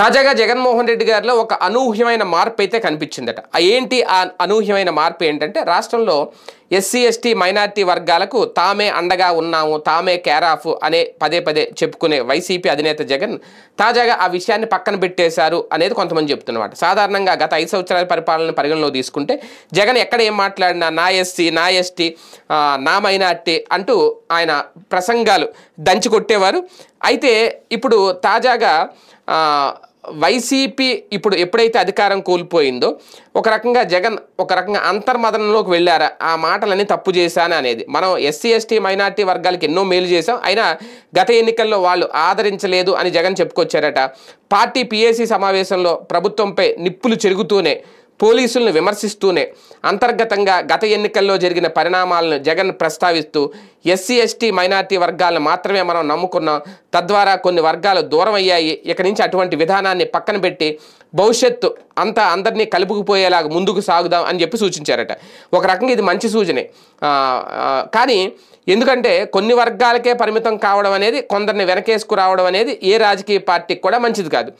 తాజాగా జగన్మోహన్ రెడ్డి గారిలో ఒక అనూహ్యమైన మార్పు అయితే కనిపించిందట. ఏంటి ఆ అనూహ్యమైన మార్పు ఏంటంటే, రాష్ట్రంలో ఎస్సీ ఎస్టీ మైనారిటీ వర్గాలకు తామే అండగా ఉన్నాము, తామే కేర్ ఆఫ్ అనే పదే పదే చెప్పుకునే వైసీపీ అధినేత జగన్ తాజాగా ఆ విషయాన్ని పక్కన పెట్టేశారు అనేది కొంతమంది చెప్తున్నమాట. సాధారణంగా గత 5 సంవత్సరాల పరిపాలన పరిగణలో తీసుకుంటే జగన్ ఎక్కడ ఏం మాట్లాడినా నా ఎస్సీ, నా ఎస్టీ, నా మైనారిటీ అంటూ ఆయన ప్రసంగాలు దంచి కొట్టేవారు. అయితే ఇప్పుడు తాజాగా వైసీపీ ఇప్పుడు ఎప్పుడైతే అధికారం కోల్పోయిందో ఒక రకంగా జగన్ ఒక రకంగా అంతర్మదనంలోకి వెళ్ళారా, ఆ మాటలన్నీ తప్పు చేశాను అనేది. మనం ఎస్సీ ఎస్టీ మైనారిటీ వర్గాలకు ఎన్నో మేలు చేశాం, అయినా గత ఎన్నికల్లో వాళ్ళు ఆదరించలేదు అని జగన్ చెప్పుకొచ్చారట. పార్టీ పిఏసీ సమావేశంలో ప్రభుత్వంపై నిప్పులు చెరుగుతూనే, పోలీసులను విమర్శిస్తూనే అంతర్గతంగా గత ఎన్నికల్లో జరిగిన పరిణామాలను జగన్ ప్రస్తావిస్తూ ఎస్సీ ఎస్టీ మైనారిటీ వర్గాలను మాత్రమే మనం నమ్ముకున్నాం, తద్వారా కొన్ని వర్గాలు దూరం అయ్యాయి, ఇక నుంచి అటువంటి విధానాన్ని పక్కన పెట్టి భవిష్యత్తు అంతా అందరినీ కలుపుకుపోయేలాగా ముందుకు సాగుదాం అని చెప్పి సూచించారట. ఒక రకంగా ఇది మంచి సూచనే. కానీ ఎందుకంటే కొన్ని వర్గాలకే పరిమితం కావడం అనేది, కొందరిని వెనకేసుకు రావడం అనేది ఏ రాజకీయ పార్టీకి కూడా మంచిది కాదు.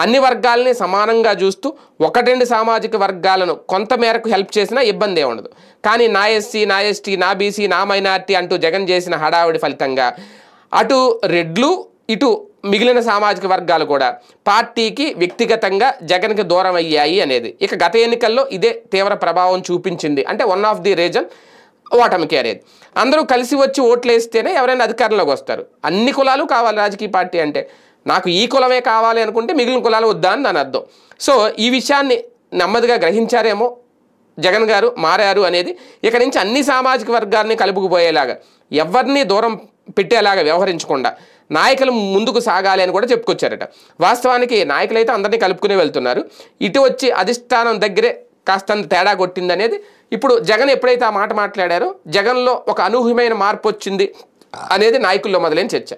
అన్ని వర్గాలని సమానంగా చూస్తూ 1-2 సామాజిక వర్గాలను కొంత మేరకు హెల్ప్ చేసినా ఇబ్బంది ఉండదు. కానీ నా ఎస్సీ, నా ఎస్టీ, నా బీసీ, నా మైనారిటీ అంటూ జగన్ చేసిన హడావిడి ఫలితంగా అటు రెడ్లు ఇటు మిగిలిన సామాజిక వర్గాలు కూడా పార్టీకి వ్యక్తిగతంగా జగన్కి దూరం అయ్యాయి అనేది ఇక గత ఎన్నికల్లో ఇదే తీవ్ర ప్రభావం చూపించింది. అంటే వన్ ఆఫ్ ది రీజన్ ఓటమికి అనేది. అందరూ కలిసి వచ్చి ఓట్లు వేస్తేనే ఎవరైనా అధికారంలోకి వస్తారు. అన్ని కులాలు కావాలి రాజకీయ పార్టీ అంటే. నాకు ఈ కులమే కావాలి అనుకుంటే మిగిలిన కులాలు వద్దా అని దాని అర్థం. సో ఈ విషయాన్ని నెమ్మదిగా గ్రహించారేమో జగన్ గారు, మారారు అనేది. ఇక నుంచి అన్ని సామాజిక వర్గాలని కలుపుకుపోయేలాగా, ఎవరిని దూరం పెట్టేలాగా వ్యవహరించకుండా నాయకులు ముందుకు సాగాలి అని కూడా చెప్పుకొచ్చారట. వాస్తవానికి నాయకులైతే అందరినీ కలుపుకునే వెళ్తున్నారు. ఇటు వచ్చి అధిష్టానం దగ్గరే కాస్తంత తేడా కొట్టిందనేది ఇప్పుడు జగన్ ఎప్పుడైతే ఆ మాట మాట్లాడారో జగన్లో ఒక అనూహ్యమైన మార్పు వచ్చింది అనేది నాయకుల్లో మొదలైన చర్చ.